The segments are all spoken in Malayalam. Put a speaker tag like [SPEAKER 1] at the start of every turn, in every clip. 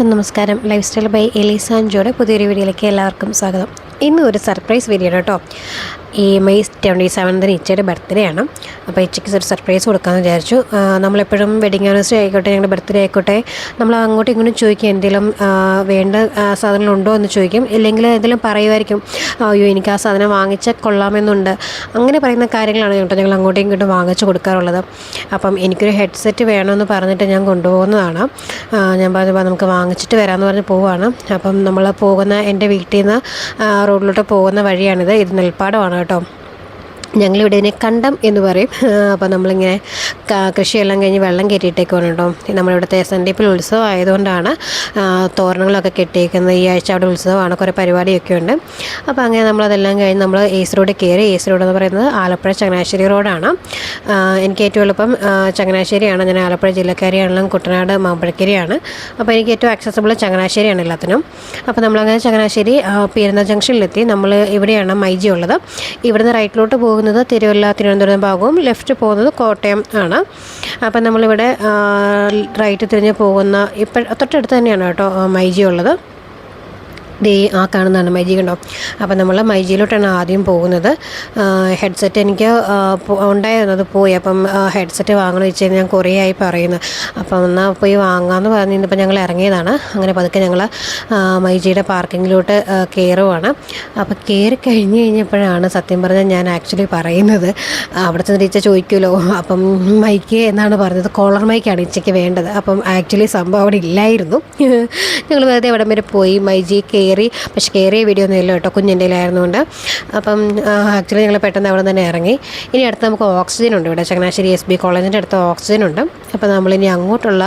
[SPEAKER 1] നമസ്കാരം. Lifestyle by Elisa and ജോയുടെ പുതിയൊരു വീഡിയോയിലേക്ക് എല്ലാവർക്കും സ്വാഗതം. ഇന്ന് ഒരു സർപ്രൈസ് വീഡിയോ കേട്ടോ. ഈ മെയ് 27 ഇച്ചയുടെ ബർത്ത്ഡേ ആണ്. അപ്പോൾ ഇച്ചയ്ക്ക് ഒരു സർപ്രൈസ് കൊടുക്കാമെന്ന് വിചാരിച്ചു. നമ്മളെപ്പോഴും വെഡിങ് ആനിവേഴ്സറി ആയിക്കോട്ടെ, ഞങ്ങളുടെ ബർത്ത്ഡേ ആയിക്കോട്ടെ, നമ്മൾ അങ്ങോട്ടും ഇങ്ങോട്ടും ചോദിക്കും എന്തെങ്കിലും വേണ്ട സാധനങ്ങളുണ്ടോ എന്ന് ചോദിക്കും. ഇല്ലെങ്കിൽ എന്തെങ്കിലും പറയുമായിരിക്കും, അയ്യോ എനിക്ക് ആ സാധനം വാങ്ങിച്ചാൽ കൊള്ളാമെന്നുണ്ട്, അങ്ങനെ പറയുന്ന കാര്യങ്ങളാണ് കേട്ടോ ഞങ്ങൾ അങ്ങോട്ടും ഇങ്ങോട്ടും വാങ്ങിച്ചു കൊടുക്കാറുള്ളത്. അപ്പം എനിക്കൊരു ഹെഡ്സെറ്റ് വേണമെന്ന് പറഞ്ഞിട്ട് ഞാൻ കൊണ്ടുപോകുന്നതാണ്. ഞാൻ പറഞ്ഞപ്പോൾ നമുക്ക് വാങ്ങിച്ചിട്ട് വരാമെന്ന് പറഞ്ഞ് പോവുകയാണ്. അപ്പം നമ്മൾ പോകുന്ന എൻ്റെ വീട്ടിൽ നിന്ന് റോഡിലോട്ട് പോകുന്ന വഴിയാണിത്. ഇത് നെൽപ്പാടമാണ് കേട്ടോ. ഞങ്ങളിവിടെ ഇതിനെ കണ്ടം എന്ന് പറയും. അപ്പോൾ നമ്മളിങ്ങനെ കൃഷിയെല്ലാം കഴിഞ്ഞ് വെള്ളം കയറ്റിയിട്ടേക്കാണ് കേട്ടോ. നമ്മളിവിടുത്തെ സന്ദീപിൽ ഉത്സവം ആയതുകൊണ്ടാണ് തോരണങ്ങളൊക്കെ കെട്ടിയേക്കുന്നത്. ഈ ആഴ്ച അവിടെ ഉത്സവമാണ്, കുറേ പരിപാടിയൊക്കെ ഉണ്ട്. അപ്പോൾ അങ്ങനെ നമ്മളതെല്ലാം കഴിഞ്ഞ് നമ്മൾ ഏസ് റോഡ് കയറി. ഏസ് റോഡ് എന്ന് പറയുന്നത് ആലപ്പുഴ ചങ്ങനാശ്ശേരി റോഡാണ്. എനിക്ക് ഏറ്റവും എളുപ്പം ചങ്ങനാശ്ശേരിയാണ്. ഞാൻ ആലപ്പുഴ ജില്ലക്കാരിയാണെങ്കിലും കുട്ടനാട് മാമ്പഴക്കരയാണ്. അപ്പോൾ എനിക്ക് ഏറ്റവും ആക്സസിബിൾ ചങ്ങനാശ്ശേരിയാണ് എല്ലാത്തിനും. അപ്പോൾ നമ്മളങ്ങനെ ചങ്ങനാശ്ശേരി പീരുന്ന ജംഗ്ഷനിലെത്തി. നമ്മൾ ഇവിടെയാണ് മൈജി ഉള്ളത്. ഇവിടുന്ന് റൈറ്റിലോട്ട് പോകുന്നത് തിരുവല്ല തിരുവനന്തപുരം ഭാഗവും, ലെഫ്റ്റ് പോകുന്നത് കോട്ടയം ആണ്. അപ്പം നമ്മളിവിടെ റൈറ്റ് തിരിഞ്ഞ് പോകുന്ന തൊട്ടടുത്ത് തന്നെയാണ് കേട്ടോ മൈജി ഉള്ളത്. ആ കാണുന്നതാണ് മൈജി, കണ്ടോ. അപ്പോൾ നമ്മൾ മൈജിയിലോട്ടാണ് ആദ്യം പോകുന്നത്. ഹെഡ്സെറ്റ് എനിക്ക് ഉണ്ടായിരുന്നത് പോയി. അപ്പം ഹെഡ്സെറ്റ് വാങ്ങണമെന്ന് വെച്ച് കഴിഞ്ഞാൽ ഞാൻ കുറേ ആയി പറയുന്നത്. അപ്പം എന്നാൽ പോയി വാങ്ങാമെന്ന് പറഞ്ഞിപ്പോൾ ഞങ്ങൾ ഇറങ്ങിയതാണ്. അങ്ങനെ പതുക്കെ ഞങ്ങൾ മൈജിയുടെ പാർക്കിങ്ങിലോട്ട് കയറുവാണ്. അപ്പോൾ കയറി കഴിഞ്ഞപ്പോഴാണ് സത്യം പറഞ്ഞാൽ ഞാൻ ആക്ച്വലി പറയുന്നത്, അവിടെ ചെന്ന് ടീച്ചർ ചോദിക്കുമല്ലോ, അപ്പം മൈക്ക് എന്നാണ് പറഞ്ഞത്. കോളർ മൈക്കാണ് ഇച്ചയ്ക്ക് വേണ്ടത്. അപ്പം ആക്ച്വലി സംഭവം അവിടെ ഇല്ലായിരുന്നു. ഞങ്ങൾ വെറുതെ അവിടെ വരെ പോയി മൈജി കയറി. പക്ഷെ കയറിയ വീഡിയോ ഒന്നും ഇല്ല കേട്ടോ, കുഞ്ഞിൻ്റെ ആയിരുന്നുകൊണ്ട്. അപ്പം ആക്ച്വലി ഞങ്ങൾ പെട്ടെന്ന് അവിടെ തന്നെ ഇറങ്ങി. ഇനി അടുത്ത് നമുക്ക് ഓക്സിജൻ ഉണ്ട് ഇവിടെ, ചങ്ങനാശ്ശേരി SB കോളേജിൻ്റെ അടുത്ത് ഓക്സിജൻ ഉണ്ട്. അപ്പോൾ നമ്മളിനി അങ്ങോട്ടുള്ള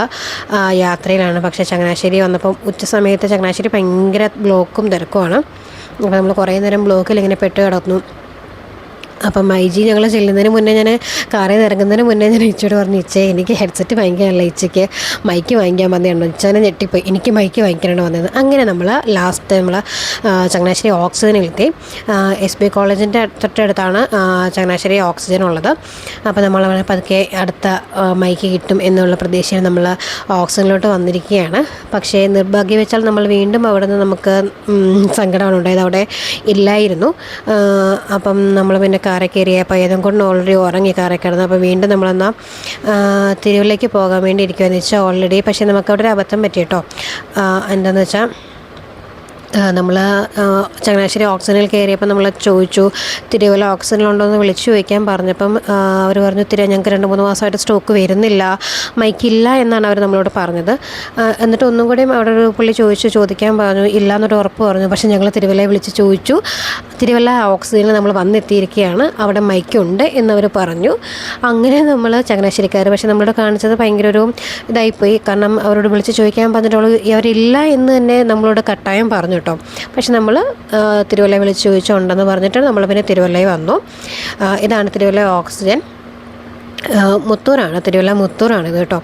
[SPEAKER 1] യാത്രയിലാണ്. പക്ഷേ ചങ്ങനാശ്ശേരി വന്നപ്പം ഉച്ച സമയത്ത് ചങ്ങനാശ്ശേരി ഭയങ്കര ബ്ലോക്കും തിരക്കുമാണ്. അപ്പോൾ നമ്മൾ കുറേ നേരം ബ്ലോക്കിൽ ഇങ്ങനെ പെട്ട് കിടന്നു. അപ്പം മൈജി ഞങ്ങൾ ചെല്ലുന്നതിന് മുന്നേ, ഞാൻ കാറിൽ നിന്ന് ഇറങ്ങുന്നതിന് മുന്നേ ഞാൻ ഇച്ചയോട് പറഞ്ഞു, ഇച്ചേ എനിക്ക് ഹെഡ്സെറ്റ് വാങ്ങിക്കാനല്ല, ഇച്ചയ്ക്ക് മൈക്ക് വാങ്ങിക്കാൻ വന്നതാണ്. ഇച്ചാനെ ഞെട്ടിപ്പോയി, എനിക്ക് മൈക്ക് വാങ്ങിക്കാനാണ് വന്നത്. അങ്ങനെ നമ്മൾ ലാസ്റ്റ് നമ്മൾ ചങ്ങനാശ്ശേരി ഓക്സിജനിലെത്തി. SB കോളേജിൻ്റെ തൊട്ടടുത്താണ് ചങ്ങനാശ്ശേരി ഓക്സിജൻ ഉള്ളത്. അപ്പോൾ നമ്മൾ പതുക്കെ അടുത്ത മൈക്ക് കിട്ടും എന്നുള്ള പ്രതീക്ഷയിൽ നമ്മൾ ഓക്സിജനിലോട്ട് വന്നിരിക്കുകയാണ്. പക്ഷേ നിർഭാഗ്യവശാൽ നമ്മൾ വീണ്ടും അവിടെ നിന്ന് നമുക്ക് സങ്കടമാണ് ഉണ്ടായത്, അവിടെ ഇല്ലായിരുന്നു. അപ്പം നമ്മൾ പിന്നെ കാറെ കയറിയപ്പോൾ ഏതും കൊണ്ട് ഓൾറെഡി ഉറങ്ങി കാറെ കിടന്നു. അപ്പോൾ വീണ്ടും നമ്മളെന്നാൽ തിരുവല്ലയ്ക്ക് പോകാൻ വേണ്ടി ഇരിക്കുമെന്ന് വെച്ചാൽ ഓൾറെഡി. പക്ഷേ നമുക്കവിടെ ഒരു അബദ്ധം പറ്റി കേട്ടോ. എന്താണെന്ന് വെച്ചാൽ നമ്മൾ ചങ്ങനാശ്ശേരി ഓക്സിജനിൽ കയറിയപ്പോൾ നമ്മൾ ചോദിച്ചു തിരുവല്ല ഓക്സിജനിലുണ്ടോ എന്ന് വിളിച്ചു ചോദിക്കാൻ പറഞ്ഞപ്പം അവർ പറഞ്ഞു, ഞങ്ങൾക്ക് 2-3 മാസമായിട്ട് സ്റ്റോക്ക് വരുന്നില്ല, മൈക്കില്ല എന്നാണ് അവർ നമ്മളോട് പറഞ്ഞത്. എന്നിട്ട് ഒന്നും കൂടി അവിടെ ഒരു പുള്ളി ചോദിക്കാൻ പറഞ്ഞു, ഇല്ല എന്നൊരു ഉറപ്പ് പറഞ്ഞു. പക്ഷേ ഞങ്ങൾ തിരുവല്ലയെ വിളിച്ച് ചോദിച്ചു, തിരുവല്ല ഓക്സിജനിൽ നമ്മൾ വന്നെത്തിയിരിക്കുകയാണ്, അവിടെ മൈക്കുണ്ട് എന്നവർ പറഞ്ഞു. അങ്ങനെ നമ്മൾ ചങ്ങനാശ്ശേരിക്കാർ, പക്ഷേ നമ്മളോട് കാണിച്ചത് ഭയങ്കര ഒരു ഇതായിപ്പോയി. കാരണം അവരോട് വിളിച്ച് ചോദിക്കാൻ പറഞ്ഞിട്ടുള്ളൂ, അവരില്ല എന്ന് തന്നെ നമ്മളോട് കട്ടായം പറഞ്ഞു കേട്ടോ. പക്ഷെ നമ്മൾ തിരുവല്ല വിളിച്ച് ചോദിച്ചുണ്ടെന്ന് പറഞ്ഞിട്ട് നമ്മൾ പിന്നെ തിരുവല്ലയിൽ വന്നു. ഇതാണ് തിരുവല്ല ഓക്സിജൻ. മുത്തൂറാണ്, തിരുവല്ല മുത്തൂറാണിത് കേട്ടോ.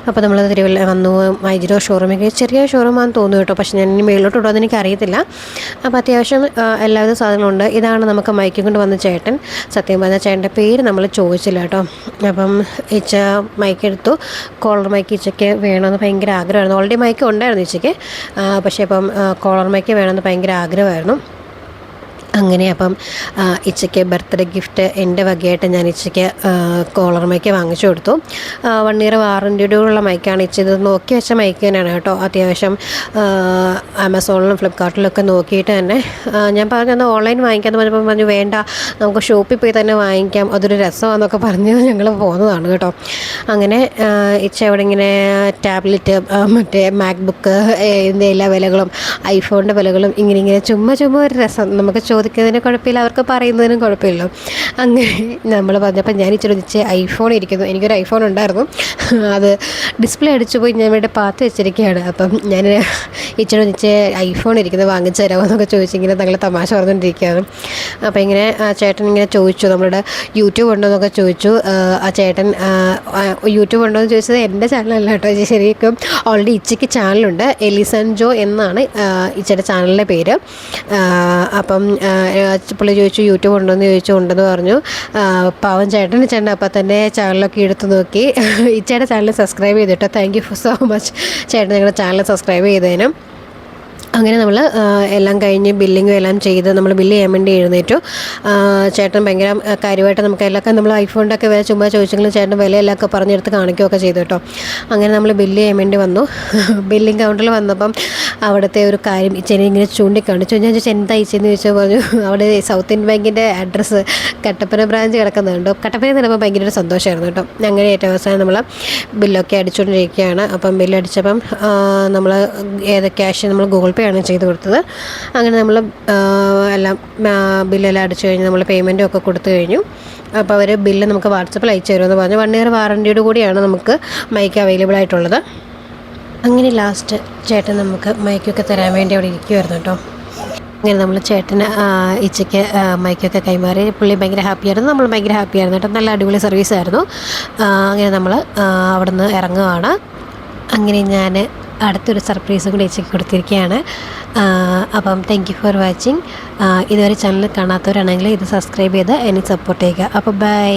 [SPEAKER 1] അപ്പോൾ നമ്മൾ തിരുവല്ല വന്നു. മൈജിയുടെ ഷോറൂമിൽ ചെറിയ ഷോറൂമാണെന്ന് തോന്നുന്നു കേട്ടോ. പക്ഷേ ഞാൻ ഇനി മേളിലോട്ട് ഇടുമെന്ന് എനിക്കറിയത്തില്ല. അപ്പോൾ അത്യാവശ്യം എല്ലാവിധ സാധനങ്ങളുണ്ട്. ഇതാണ് നമുക്ക് മൈക്കും കൊണ്ട് വന്ന ചേട്ടൻ. സത്യം പറഞ്ഞാൽ ചേട്ടൻ്റെ പേര് നമ്മൾ ചോദിച്ചില്ല കേട്ടോ. അപ്പം ഇച്ച മൈക്ക് എടുത്തു. കോളർ മൈക്ക് ഇച്ചയ്ക്ക് വേണമെന്ന് ഭയങ്കര ആഗ്രഹമായിരുന്നു. ഓൾറെഡി മൈക്ക് ഉണ്ടായിരുന്നു ഇച്ചയ്ക്ക്, പക്ഷേ ഇപ്പം കോളർ മൈക്ക് വേണമെന്ന് ഭയങ്കര ആഗ്രഹമായിരുന്നു. അങ്ങനെ അപ്പം ഇച്ചയ്ക്ക് ബർത്ത്ഡേ ഗിഫ്റ്റ് എൻ്റെ വകയായിട്ട് ഞാൻ ഇച്ചയ്ക്ക് കോളർ മൈക്ക് വാങ്ങിച്ചു കൊടുത്തു. 1 ഇയർ വാറൻറ്റിയോടുള്ള മൈക്കാണ്. ഇത് നോക്കി വെച്ച മൈക്ക് തന്നെയാണ് കേട്ടോ. അത്യാവശ്യം ആമസോണിലും ഫ്ലിപ്കാർട്ടിലൊക്കെ നോക്കിയിട്ട് തന്നെ ഞാൻ പറഞ്ഞു ഓൺലൈൻ വാങ്ങിക്കാമെന്ന് പറഞ്ഞപ്പോൾ പറഞ്ഞു വേണ്ട, നമുക്ക് ഷോപ്പിൽ പോയി തന്നെ വാങ്ങിക്കാം, അതൊരു രസമാണെന്നൊക്കെ പറഞ്ഞ് ഞങ്ങൾ പോകുന്നതാണ് കേട്ടോ. അങ്ങനെ ഇച്ച അവിടെ ഇങ്ങനെ ടാബ്ലറ്റ്, മറ്റേ മാക്ബുക്ക്, ഇതിൻ്റെ എല്ലാ വിലകളും, ഐഫോണിൻ്റെ വിലകളും ഇങ്ങനെ ചുമ്മാ ഒരു രസം. നമുക്ക് ചോദിക്കുന്നതിന് കുഴപ്പമില്ല, അവർക്ക് പറയുന്നതിനും കുഴപ്പമില്ല. അങ്ങനെ നമ്മൾ പറഞ്ഞപ്പോൾ ഞാൻ ഇച്ചിരി ഐഫോൺ ഇരിക്കുന്നു. എനിക്കൊരു ഐഫോൺ ഉണ്ടായിരുന്നു, അത് ഡിസ്പ്ലേ അടിച്ചു പോയി ഞാൻ ഇവിടെ പാത്ത് വെച്ചിരിക്കുകയാണ്. അപ്പം ഞാൻ ഇച്ചിരി ഐഫോൺ ഇരിക്കുന്നത് വാങ്ങിച്ചു തരാമോ എന്നൊക്കെ ചോദിച്ചിങ്ങനെ തങ്ങൾ തമാശ പറഞ്ഞുകൊണ്ടിരിക്കുകയാണ്. അപ്പോൾ ഇങ്ങനെ ചേട്ടൻ ഇങ്ങനെ ചോദിച്ചു, നമ്മളുടെ യൂട്യൂബ് ഉണ്ടോ എന്നൊക്കെ ചോദിച്ചു. ആ ചേട്ടൻ യൂട്യൂബ് ഉണ്ടോ എന്ന് ചോദിച്ചത് എൻ്റെ ചാനലല്ല കേട്ടോ. ശരിക്കും ഓൾറെഡി ഇച്ചയ്ക്ക് ചാനലുണ്ട്, എലീസ ആൻഡ് ജോ എന്നാണ് ഇച്ചയുടെ ചാനലിൻ്റെ പേര്. അപ്പം പുള്ളി ചോദിച്ചു യൂട്യൂബ് ഉണ്ടോയെന്ന് ചോദിച്ചു, ഉണ്ടെന്ന് പറഞ്ഞു. പാവം ചേട്ടൻ അപ്പം തന്നെ ചാനലൊക്കെ എടുത്ത് നോക്കി. ഇച്ചയുടെ ചാനൽ സബ്സ്ക്രൈബ് ചെയ്തിട്ടോ. താങ്ക് യു സോ മച്ച് ചേട്ടൻ ഞങ്ങളുടെ ചാനൽ സബ്സ്ക്രൈബ് ചെയ്തതിനും. അങ്ങനെ നമ്മൾ എല്ലാം കഴിഞ്ഞ് ബില്ലിങ്ങും എല്ലാം ചെയ്ത് നമ്മൾ ബില്ല് ചെയ്യാൻ വേണ്ടി എഴുന്നേറ്റു. ചേട്ടൻ ഭയങ്കര കാര്യമായിട്ട് നമുക്ക് എല്ലാം നമ്മൾ ഐഫോണിൻ്റെയൊക്കെ വില ചുമ്മാ ചോദിച്ചെങ്കിലും ചേട്ടൻ വിലയെല്ലാം പറഞ്ഞെടുത്ത് കാണിക്കുകയൊക്കെ ചെയ്തു കേട്ടോ. അങ്ങനെ നമ്മൾ ബില്ല് ചെയ്യാൻ വേണ്ടി വന്നു. ബില്ലിംഗ് കൗണ്ടറിൽ വന്നപ്പം അവിടുത്തെ ഒരു കാര്യം ഇച്ചേനെ ഇങ്ങനെ ചൂണ്ടിക്കാണിച്ചു. ഞാൻ ചോദിച്ചു എന്താ ഇച്ചെന്ന് ചോദിച്ചാൽ പറഞ്ഞു അവിടെ സൗത്ത് ഇന്ത്യൻ ബാങ്കിൻ്റെ അഡ്രസ്സ് കട്ടപ്പന ബ്രാഞ്ച് കിടക്കുന്നുണ്ട്. കട്ടപ്പനയിൽ നിന്നപ്പോൾ ഭയങ്കര ഒരു സന്തോഷമായിരുന്നു കേട്ടോ. അങ്ങനെ ഏറ്റവും അവസാനം നമ്മൾ ബില്ലൊക്കെ അടിച്ചുകൊണ്ടിരിക്കുകയാണ്. അപ്പം ബില്ലടിച്ചപ്പം നമ്മൾ ക്യാഷ് നമ്മൾ ഗൂഗിൾ പേ ആണ് ചെയ്ത് കൊടുത്തത്. അങ്ങനെ നമ്മൾ എല്ലാം ബില്ലെല്ലാം അടിച്ചു കഴിഞ്ഞ് നമ്മൾ പേയ്മെൻറ്റും ഒക്കെ കൊടുത്തു കഴിഞ്ഞു. അപ്പോൾ അവർ ബില്ല് നമുക്ക് വാട്സപ്പിൽ അയച്ചു തരുമെന്ന് പറഞ്ഞു. 1 ഇയർ വാറൻറ്റിയോട് കൂടിയാണ് നമുക്ക് മൈക്ക് അവൈലബിൾ ആയിട്ടുള്ളത്. അങ്ങനെ ലാസ്റ്റ് ചേട്ടൻ നമുക്ക് മൈക്കൊക്കെ തരാൻ വേണ്ടി അവിടെ ഇരിക്കുമായിരുന്നു കേട്ടോ. അങ്ങനെ നമ്മൾ ചേട്ടന് ഇച്ചയ്ക്ക് മൈക്കൊക്കെ കൈമാറി. പുള്ളി ഭയങ്കര ഹാപ്പിയായിരുന്നു, നമ്മൾ ഭയങ്കര ഹാപ്പിയായിരുന്നു കേട്ടോ. നല്ല അടിപൊളി സർവീസായിരുന്നു. അങ്ങനെ നമ്മൾ അവിടെ നിന്ന് ഇറങ്ങുകയാണ്. അങ്ങനെ ഞാൻ അടുത്തൊരു സർപ്രൈസും കൂടി ഇച്ചയ്ക്ക് കൊടുത്തിരിക്കുകയാണ്. അപ്പം താങ്ക് യു ഫോർ വാച്ചിങ്. ഇതുവരെ ചാനൽ കാണാത്തവരാണെങ്കിൽ ഇത് സബ്സ്ക്രൈബ് ചെയ്ത് എന്നെ സപ്പോർട്ട് ചെയ്യുക. അപ്പോൾ ബൈ.